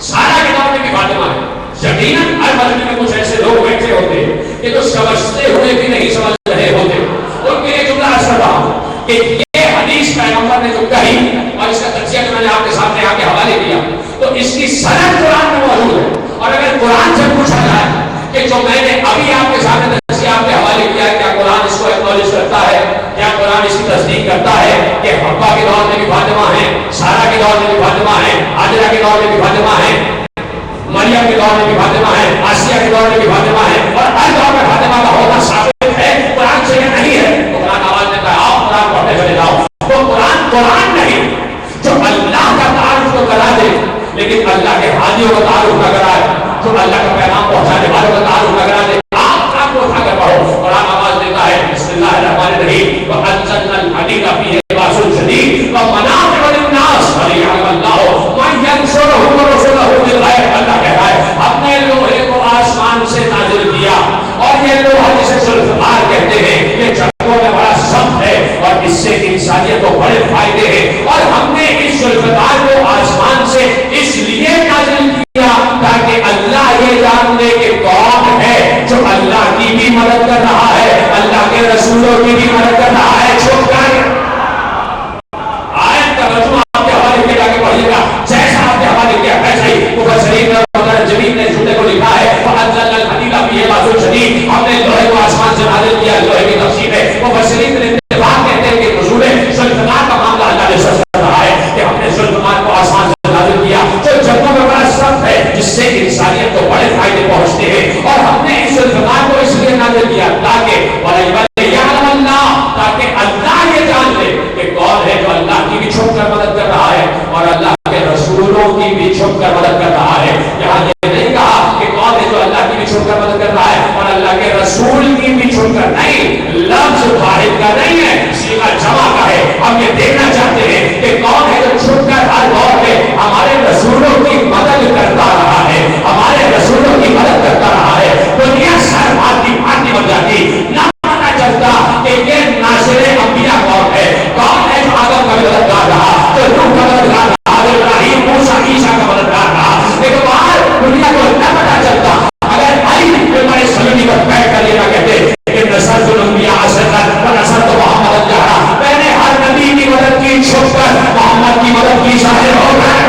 سارہ کے دور میں بھی فاطمہ ہے. یقیناً ہر مسجد میں کچھ ایسے لوگ بیٹھے ہوتے ہیں کہ جو سمجھتے ہوئے بھی نہیں سمجھ رہے ہوتے. ان کے لیے جملہ عرض کر رہا ہوں کہ یہ حدیث پیغمبر نے جو کہی اور اس کا تجزیہ جو میں نے آپ کے سامنے آ کے حوالے دیا تو اس کی سند قرآن میں موجود ہے. اور اگر قرآن سے پوچھا جائے کہ جو میں نے ابھی آپ کے سامنے تجزیہ آپ کے حوالے کیا ہے، کیا قرآن اس کو ایکنالج کرتا ہے، کیا قرآن اس کی تصدیق کرتا ہے کہ حوا کے دور میں بھی فاطمہ ہیں، سارہ کے دور میں بھی فاطمہ ہیں، ہاجرہ کے دور میں بھی فاطمہ ہیں، مریم کے دور میں بھی فاطمہ ہے، آسیہ کے دور میں بھی فاطمہ ہے، اور ہر دور میں فاطمہ کا ہونا ثابت ہے. قرآن سے یہ نہیں ہے. تو قرآن آواز دیتا ہے آپ قرآن پڑھنے چلے جاؤ. تو قرآن نہیں جو اللہ کا تعارف تو کرا دے لیکن اللہ کے حاجیوں کا تعارف نہ کرائے، جو اللہ کا پیغام پہنچانے والوں کا تعارف نہ کرا دے. آپ کو اٹھا کر پڑھو. قرآن آواز دیتا ہے بسم اللہ الرحمن الرحیم وَأَنزَلْنَا الْحَدِيدَ فِيهِ بَأْسٌ شَدِيدٌ وَمَنَافِعُ لِلنَّاسِ وَلِيَعْلَمَ اللَّهُ مَن يَنصُرُهُ وَرُسُلَهُ بِالْغَيْبِ. اللہ کہتا ہے ہم نے لوہے کو آسمان سے نازل کیا اور یہ لوہا جسے ذوالفقار کہتے ہیں یہ جنگوں میں بڑا سخت ہے اور اس سے انسانیت کو بڑے فائدے ہیں. اور ہم نے اس ذوالفقار کو آسمان سے اس لیے نازل کیا تاکہ اللہ یہ جان لے کہ کون ہے جو اللہ کی بھی مدد کر رہا ہے، اللہ کے رسولوں کی بھی مدد کر رہا ہے. چھوٹ کر آیت کا ترجمہ آپ کے حوالے کیا جا کے پڑھیے گا. جیسا آپ کے حوالے کیا ویسے ہی مفسرین نے جمیل نے جھوٹے کو لکھا ہے وَأَنزَلْنَا الْحَدِيدَ فِيهِ بَأْسٌ شَدِيدٌ. ہم نے لوہے کو آسمان سے نازل کیا. لوہے کی تفسیر ہے مفسرین نے اتفاق کہتے ہیں کہ نزول ذوالفقار کا معاملہ اللہ نے سچ کر رہا ہے کہ ہم نے ذوالفقار کو آسمان سے نازل کیا جو جنگوں میں بڑا سخت ہے جس سے انسانیت کو بڑے فائدے پہنچتے ہیں. اور ہم نے اس ذوالفقار کو اس لیے نازل کیا تاکہ وَلِيَعْلَمَ اللَّهُ تاکہ اللہ یہ جان لے کہ کون ہے جو اللہ کی بھی چھپ کر مدد کر رہا ہے اور اللہ کے رسولوں کی بھی چھپ کر مدد کر رہا ہے. یہاں یہ نہیں کہا کہ کون ہے جو اللہ کی بھی چھپ کر مدد کر رہا ہے اور اللہ کے رسول کی بھی چھپ کر نہیں. لفظ واحد کا نہیں ہے، صیغہ جمع کا ہے. ہم یہ دیکھنا چاہتے ہیں کہ کون ہے جو چھپ کر ہر دور میں ہمارے رسولوں کی مدد کرتا رہا ہے، ہمارے رسولوں کی مدد کرتا رہا ہے. دنیا سر مارتی مارتی بن جاتی نہ پتا چلتا کہ یہ ناصر انبیاء کون ہے. کون ہے جو آدم کا مددگار رہا، جو نوح کا مددگار رہا، جو ابراہیم موسیٰ عیسیٰ کا مددگار رہا. لیکن باہر دنیا کو نہ پتا چلتا. اگر علی ہمارے سلمی پر بیٹھ کر یہ نہ کہتے کہ نصرت الانبیاء عصرت ونصرت محمد الجہرہ، میں نے ہر نبی کی مدد کی چھپ کر محمد کی مدد کی ظاہر ہو گئے.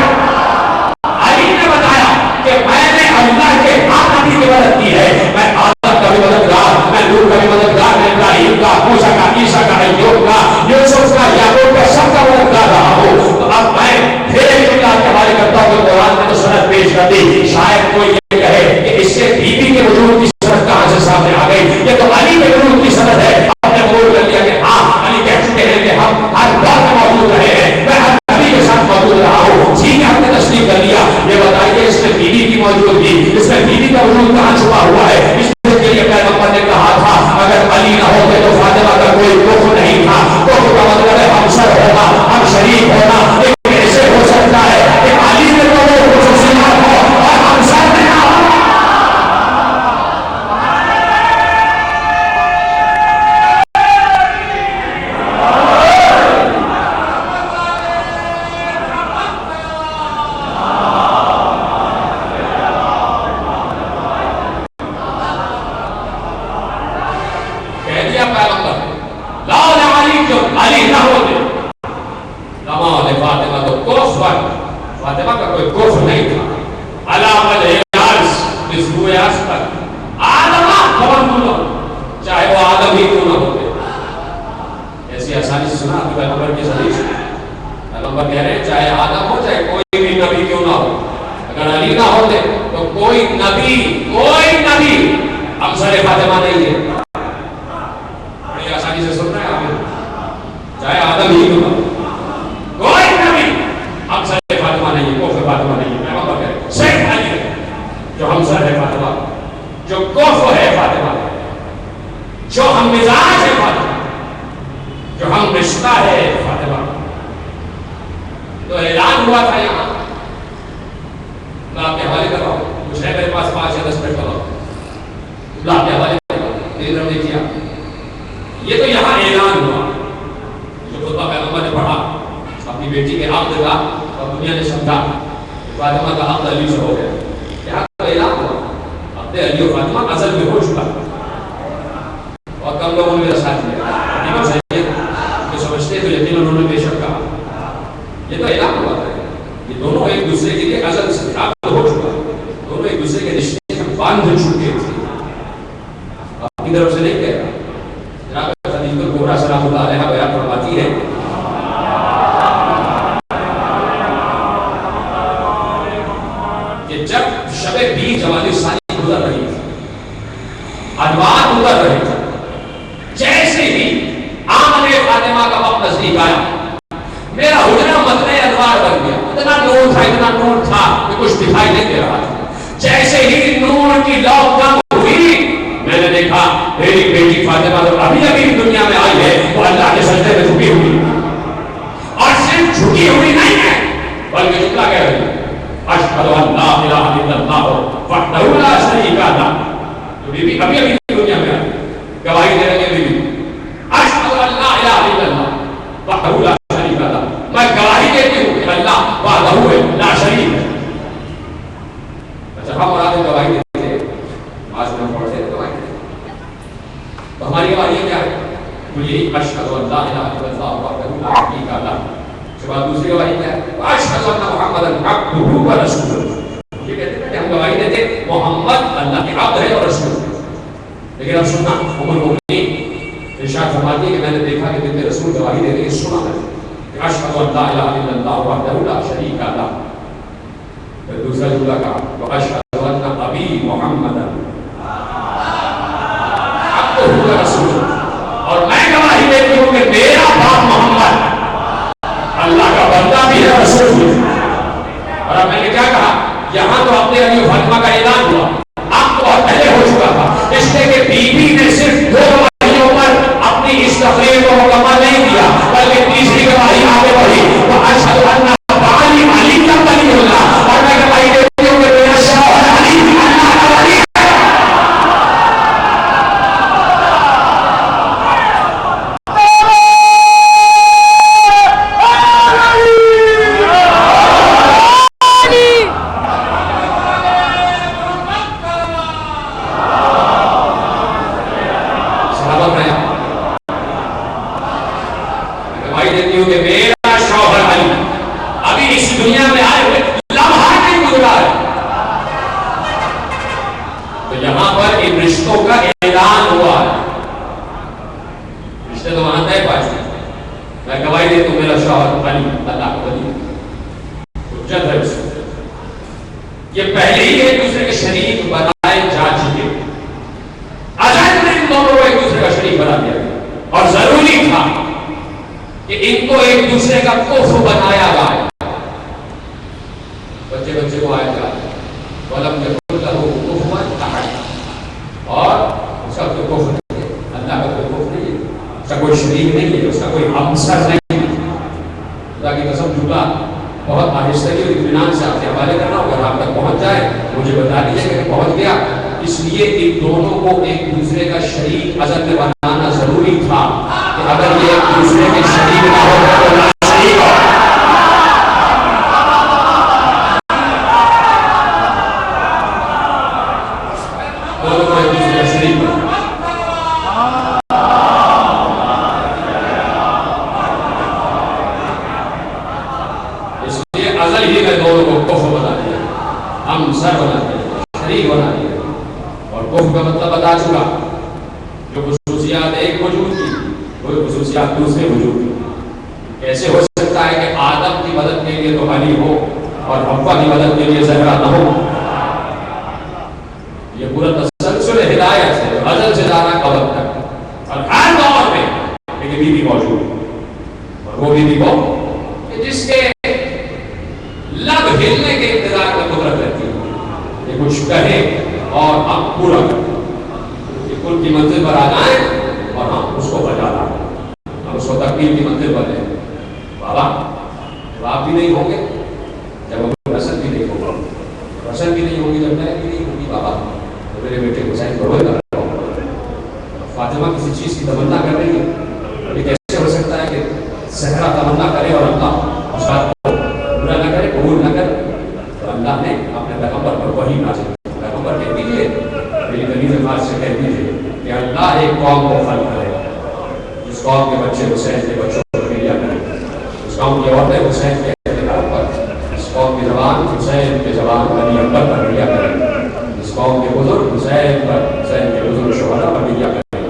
علی نے بتایا کہ میں نے اللہ کے ہر نبی کی مدد کی ہے. میں آدم کا بھی مددگار، میں نوح کا بھی مددگار، میں ابراہیم کا، موسیٰ کا، عیسیٰ کا، ایوب کا، یوسف کا، یعقوب کا، سب کا مددگار رہا ہوں. تو اب میں پھر ایک جملہ آپ کے حوالے کرتا ہوں کہ قرآن نے تو سند پیش کر دی. شاید کوئی یہ کہے کہ اس سے بیوی کے وجود کی سند کہاں سے سامنے آ گئی. یہ تو علی کے وجود کی سند ہے. آپ نے قبول کر لیا کہ ہاں علی کہہ چکے ہیں کہ ہم ہر دور میں موجود رہے ہیں، میں ہر نبی کے ساتھ موجود رہا ہوں. ٹھیک ہے، ہم نے تسلیم کر لیا. یہ بتائیے اس میں بیوی کی موجودگی، اس میں بیوی کا وجود کہاں چھپا ہوا ہے؟ اس کے لیے پیغمبر نے کہا تھا اگر علی نہ ہوتے تو فاطمہ کا کوئی کفر نہیں تھا. کفر کا مطلب ہے ہم سر ہونا، ہم شریک ہونا. لیکن ایسے ہو سکتا ہے کہ علی میں تو وہ خصوصیات ہو اور ہم سر میں نہ ہو. فاطمہ کا کوئی کفر نہیں تھا. علامت اس روئے آج تک آدم خبر نہ، چاہے وہ آدم ہی کیوں نہ ہوتے. ایسی آسانی سے سنا پیغمبر کی حدیث، پیغمبر کہہ رہے ہیں چاہے آدم ہو چاہے کوئی بھی نبی کیوں نہ ہو، اگر علی نہ ہوتے تو کوئی نبی امثال فاطمہ نہیں ہے. بڑی آسانی سے سن رہے ہیں آپ، چاہے آدم ہی کیوں نہ ہو کوئی نبی امثال فاطمہ نہیں ہے، کوف فاطمہ نہیں ہے. پیغمبر کہہ رہے ہیں صرف علی ہے جو امثال فاطمہ، جو کوف ہے فاطمہ، جو ہم مزاج ہے فاطمہ، جو ہم رشتہ ہے فاطمہ. تو اعلان ہوا تھا یہاں، میں آپ کے حوالے کر رہا ہوں، کچھ ہے میرے پاس 5 یا 10 منٹ کا وقت، میں آپ کے حوالے کر رہا ہوں، دیکھیے یہ تو یہاں اعلان ہوا جو خطبہ پیغمبر نے پڑھا اپنی بیٹی کے عقد کا، اور دنیا نے سمجھا فاطمہ کا عقد علی سے ہو گیا. یہاں تو اعلان ہوا عقد علی اور فاطمہ ازل میں ہو چکا، اور کم لوگوں نے میرا ساتھ دیا، جو سمجھتے تو یقین انہوں نے بے شک کہا. یہ تو اعلان ہوا تھا، یہ دونوں ایک دوسرے کے لیے ازل سے عقد ہو چکا، دونوں ایک دوسرے کے رشتے میں باندھ چکے تھے. اپنی طرف سے نہیں کہہ رہا، جناب خدیجہ الکبریٰ سلام اللہ علیہا بیان فرماتی ہے کہ جب شب 20 جمادی الثانی گزر رہی تھی، ادوار گزر رہے تھے، جیسے ہی آمد فاطمہ کا وقت نزدیک آیا، میرا حجرہ مطلع ادوار بن گیا. اتنا نور تھا کہ کچھ دکھائی نہیں دے رہا تھا. جیسے ہی نور کی لو کم ہوئی، میں نے دیکھا میری بیٹی فاطمہ تو ابھی دنیا میں آئی ہے، وہ اللہ کے سجدے میں جھکی ہوئی، اور صرف جھکی ہوئی نہیں ہے بلکہ جھکا کہہ رہی ہے اشہد ان لا الہ الا اللہ وحدہ لا شریک لہ. تو بیوی ابھی دنیا میں آئی، گواہی دے رہے بیوی اشہد ان لا الہ الا اللہ وحدہ لا شریک لہ، میں گواہی دیتی ہوں کہ اللہ وحدہ لا شریک ہے. اچھا ہم اور آپ گواہی دیتے ہیں، آج میں پڑھتے ہیں گواہی دیتے ہیں، تو ہماری گواہی کیا ہے؟ یہی اشہد ان لا الہ الا اللہ وحدہ لا شریک لہ. اس کے بعد دوسری گواہی کیا ہے؟ اشہد ان محمدا عبدہ و رسولہ. یہ کہتے ہیں کہ ہم گواہی دیتے ہیں محمد اللہ کے عبد ہے اور رسول ہے. لیکن اب سننا، ام المؤمنین ارشاد فرماتی ہے کہ میں نے دیکھا کہ جتنے رسول گواہی دے رہے ہیں، سنا میں کہ اشہد ان لا الہ الا اللہ وحدہ لا شریک لہ. پھر دوسرا جملہ کہا تو اشہد ان ابی محمد عبدہ و رسول، اور میں گواہی دیتی ہوں کہ میرا باپ محمد اللہ کا بندہ بھی ہے، رسول بھی ہے. اور اب میں نے کیا کہا، یہاں تو اپنے علی و فاطمہ کا اعلان ہوا، اب تو بہت پہلے ہو چکا تھا، اس لیے کہ بی بی نے صرف 2 گواہیوں پر اپنی اس تقریر کو مکمل نہیں کیا، بلکہ تیسری گواہی آگے بڑھی، وہ اشہد ان علی علی کا ولی اللہ، اور میں گواہی دیتی ہوں کہ میرا شوہر علی اللہ کا ولی ہے. یہ پہلے ہی ایک دوسرے کے شریک بنائے جا چکے، ازل میں ان دونوں کو ایک دوسرے کا شریک بنا دیا گیا، اور ضروری تھا کہ ان کو ایک دوسرے کا کفر بنایا جائے. بچے بچے کو آیا جائے وَلَمْ يَكُنْ لَهُ كُفُوًا أَحَدٌ، اور اس کا کوئی کفر نہیں ہے، اللہ کا کوئی کفر نہیں ہے، اس کا کوئی شریک نہیں ہے، اس کا کوئی ہمسر نہیں ہے. خدا کی قسم جملہ بہت آہستگی اور اطمینان سے آپ کے حوالے کرنا، اگر آپ تک پہنچ جائے مجھے بتا دیجیے کہ پہنچ گیا. اس لیے ان دونوں کو ایک دوسرے کا شریک ازل میں بنانا ضروری تھا کہ اگر یہ ایک دوسرے کے شریک نہ ہو تو نہ شریک ہو. دونوں کو ایک دوسرے کا شریک بنا. ازل ہی میں دونوں کو کفر بنا دیا، ہم سر بنا دیا، شریک بنا دیا. اور کفر کا مطلب بتا چکا، جو خصوصیات ایک وجود کی وہ خصوصیات دوسرے وجود کی. کیسے ہو سکتا ہے کہ آدم کی مدد کے لیے تو علی ہو اور حوا کی مدد کے لیے زہرا نہ ہو؟ یہ پورا تسلسل ہدایت ہے، ازل سے لانا قبل تک، اور ہر دور میں ایک بیوی موجود ہے، اور وہ بیوی کو کہ جس کے لب ہلنے کے انتظار میں قدرت رہتی ہے، یہ کچھ کہے اور ہم پورا کریں، کہ ان کی منزل پر آ جائیں اور ہم اس کو بجا لائیں، ہم اس کو تکمیل کی منزل پر لیں۔ بابا جب آپ بھی نہیں ہوں گے، جب ابو حسن بھی نہیں ہوگا، حسن بھی نہیں ہوگی، جب میں بھی نہیں ہوگی، بابا تو میرے بیٹے حسین کو روئے کر رہا ہوں۔ فاطمہ کسی چیز کی تمنا کر رہی ہے، یہ کیسے ہو سکتا ہے کہ زہرا تمنا کرے اور اللہ اس بات کو برا نہ کرے، قبول نہ کرے؟ تو اللہ نے اپنے پیغمبر پر وحی نازل کی، پیغمبر کہہ دیجیے، میری غریب نماز سے کہہ دیجیے کہ اللہ ایک قوم کو خلق کرے گا، جس قوم کے بچے حسین کے بچوں کو ملیا کریں، اس قوم کی عورتیں حسین کے اعتبار پر، اس قوم کی زبان حسین کے زبان علی اکبر پر ملیا کریں، اس قوم کے بزرگ حسین پر، حسین کے بزرگ شہداء پر ملیا کریں۔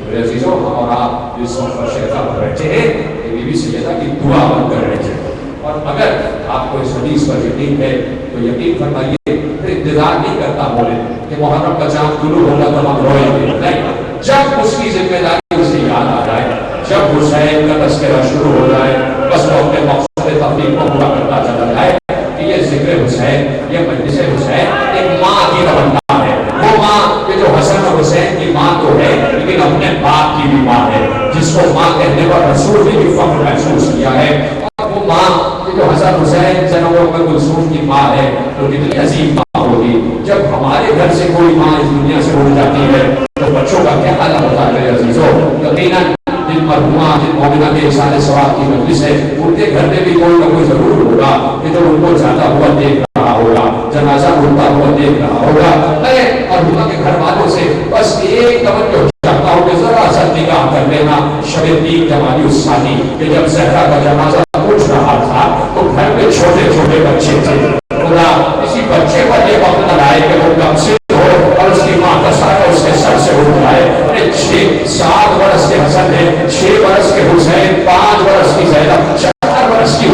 میرے عزیزوں، اور آپ جس وقت پر شہداء پر بیٹھے ہیں، یہ بی بی سیدہ کی دعا بن کر بیٹھے ہیں، اور اگر آپ کو اس حدیث پر یقین ہے تو یقین فرمائیے، پھر انتظار نہیں کرتا بولے کہ محرم کا چاند طلوع ہوگا تو ہم روئیں گے، نہیں، جب اس کی ذمہ داری اسے یاد آ جائے، جب حسین کا تذکرہ شروع ہو جائے، بس وہ اپنے مقصد تفریح کو پورا کرتا چلا جائے کہ یہ ذکر حسین، یہ مجلس حسین ایک ماں کی تمنا ہے، وہ ماں کہ جو حسن اور حسین کی ماں تو ہے لیکن اپنے باپ کی بھی ماں ہے، جس کو ماں کہنے پر رسول نے بھی فخر محسوس کیا ہے، اور وہ ماں کہ جو حسن حسین زینب و کلثوم کی ماں ہے، تو کتنی عظیم ماں ہوگی۔ جب ہمارے گھر سے کوئی ماں اس دنیا سے اڑ جاتی ہے تو بچوں کا کیا حال ہوتا ہے میرے عزیزوں؟ یقیناً جن مرحومہ، جن مومنہ کے احسان ثواب کی مجلس ہے، ان کے گھر میں بھی کوئی نہ کوئی ضرور ہوگا کہ جو ان کو جاتا ہوا دیکھ رہا ہوگا، جنازہ اٹھتا ہوا دیکھ رہا ہوگا۔ میں مرحومہ کے گھر والوں سے بس ایک توجہ چاہتا ہوں کہ ذرا سا نگاہ کر لینا شب تین جمادی الثانی کہ جب زہرا کا جنازہ اٹھ رہا تھا تو گھر میں چھوٹے چھوٹے بچے تھے، خدا کسی بچے پر یہ وقت نہ لائے کہ وہ کم سے ہو اور اس کی ماں کا سایہ اس کے سر سے اٹھ جائے۔ 6-7 برس کے حسن ہے، 6 برس کے حسین، 5 برس کی زینب، 4 برس کی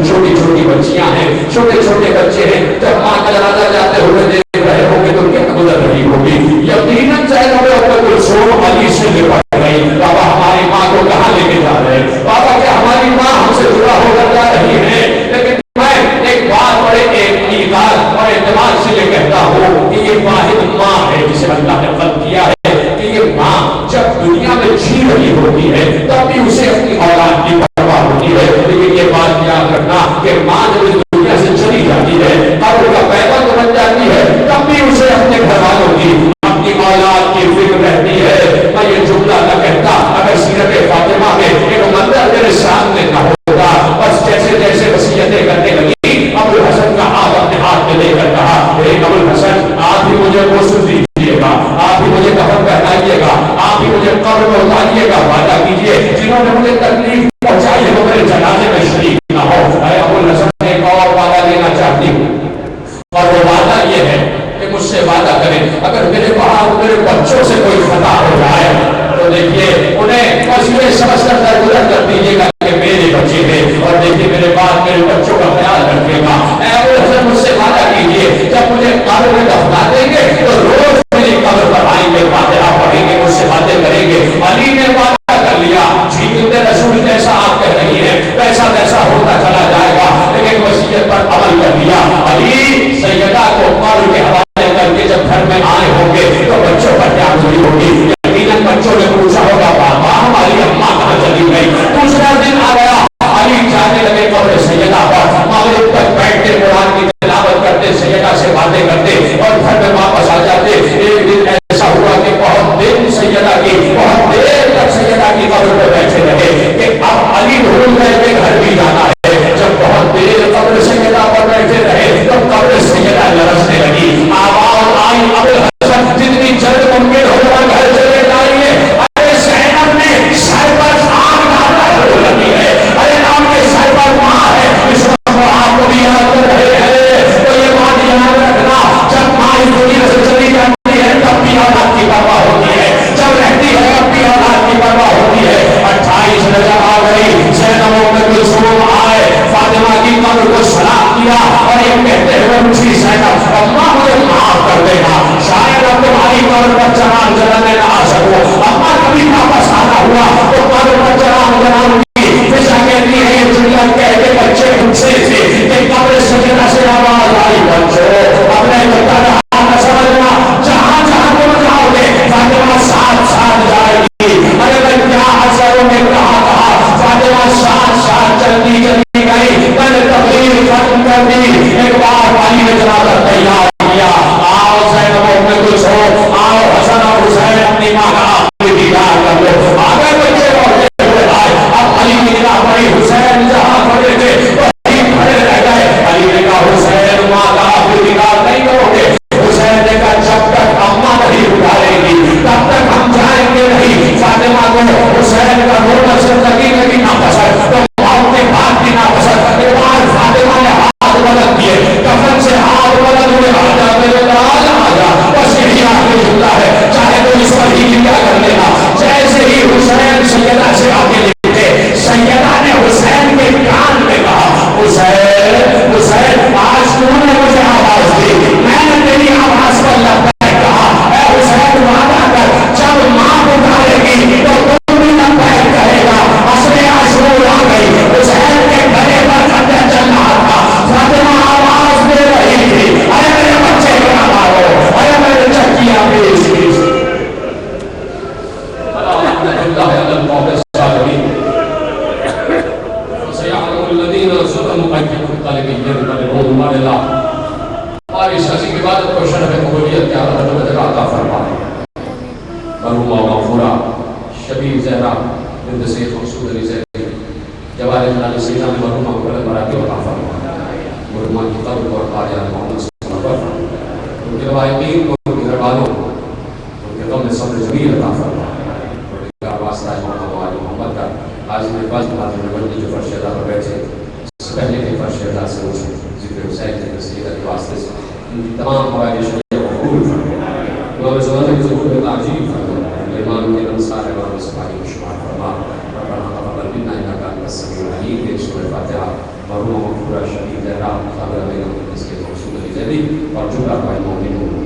چھوٹی چھوٹی بچیاں ہیں، چھوٹے چھوٹے بچے ہیں، جب ماں کا جنازہ جاتے ہوئے دیکھ رہے ہوں گے تو کیا گزر رہی ہوگی؟ یقیناً زینب و کلثوم علی سے لپٹ گئی، بابا ہماری ماں کو کہاں لے کے جا رہے ہیں؟ بابا کیا ہماری ماں ہم سے جڑا ہو کر جا رہی ہے؟ لیکن میں ایک بات بڑے اعتماد اور اعتماد سے یہ کہتا ہوں کہ یہ واحد ماں ہے جسے اللہ نے خلق کیا ہے، کہ یہ ماں جب دنیا میں جی رہی ہوتی ہے تب بھی اسے اپنی اولاد کی پرواہ ہوتی ہے، لیکن یہ بات یاد رکھنا کہ ماں جب اس دنیا سے چلی جاتی ہے اور ان کا پیدا تو بن جاتی ہے تب بھی اسے اپنے گھر والوں کی، اپنی اولاد کی فکر رہتی ہے۔ میں یہ جملہ نہ کہتا اگر سیرت فاطمہ میں ایک منظر میرے سامنے نہ ہوگا، بس جیسے جیسے وصیتیں کرنے لگی ابو الحسن کا ہاتھ اپنے ہاتھ میں لے کر کہا، ابو الحسن آپ ہی مجھے غسل دیجیے گا، آپ ہی مجھے کفن پہنائیے گا، آپ ہی مجھے قبر میں اتاریے گا، وعدہ کیجیے جنہوں نے مجھے تکلیف پہنچائی ہے وہ میرے جنازے میں شریک نہ ہو۔ اے ابو الحسن ایک اور وعدہ لینا چاہتی ہوں، اور وہ وعدہ یہ ہے کہ مجھ سے وعدہ کریں اگر میرے باہر میرے بچوں سے کوئی خطا ہو جائے تو دیکھیے انہیں بس یہ سمجھ کر درگزر کر دیجیے گا کہ میرے بچے ہیں، اور دیکھیے میرے بعد میرے بچوں کا خیال رکھے گا۔ اے ابو الحسن مجھ سے وعدہ کیجیے جب مجھے قبر میں دفنا دیں گے تو روز میری قبر پر آئیں گے، فاتحہ پڑھیں گے، مجھ سے باتیں کریں گے۔ علی نے وعدہ کر لیا، جھیلتے رسول جیسا آپ کہہ رہی ہیں ویسا ویسا ہوتا چلا جائے گا، لیکن وصیت پر عمل کر لیا۔ علی سیدہ کو قبر کے حوالے کر کے جب گھر میں آئے ہوں گے تو بچوں پر کیا گزری ہوگی؟ یقیناً بچوں نے پوچھا ہوگا بابا ہماری اماں کہاں چلی گئی؟ دوسرا دن آ گیا، علی جانے لگے قبر سیدہ پر، مغرب تک بیٹھتے قرآن کی تلاوت کرتے، سیدہ سے باتیں کرتے اور گھر میں واپس آ جاتے۔ ایک دن ایسا ہوا کہ بہت دیر سیدہ کی، بہت دیر تک سیدہ کی قبر پہ بیٹھے رہے کہ اب علی بھول گئے کہ گھر بھی جانا ہے۔ جب بہت دیر قبر سیدہ پر بیٹھے رہے تو قبر سیدہ لرزنے لگی، آواز آئی ابو الحسن جتنی جلد ممکن بالله على القوم الصالحين وسيعلم الذين ظلموا أي منقلب ينقلبون إلى الله. اور اس عظیم عبادت کو شرف قبولیت کے عطا بدر عطا فرمائے. مرحومہ مغفورہ شبیر زہرا بنت سید مقصود علی زہری جواہر خلال سیدہ میں مرحومہ کو بلند مراتب عطا فرمائے. مرحومہ کی قبر اور قاریہ محمد صلی اللہ علیہ وسلم ان کے روایتین کو ان کے گھر والوں ان کے غم میں صبر جمیل عطا فرمائے. اور ان کا واسطہ محمد کا آج میرے پاس بہت بڑی جو فرش ادا پر بیٹھے اس سے پہلے کے فرش ادا سے وہ ذکر حسین کے سیدہ کے واسطے سے تمام فوائد شریعہ کو قبول فرمائے. امام زمانے کی ظہور میں تعجیب فرمائے. امام کے انصار امام صفائی کو شمار فرما. ربنا تقبل منا انك انت السميع العليم. یہ سورہ فاتحہ مرحوم مغفورہ شبیر زہرا قابل امین اس کے مقصود علی زہری اور جملہ بھائی مومنون.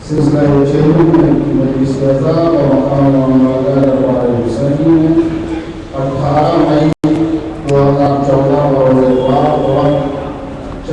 سلسلہ شہید میں مجلس رضا اور مقام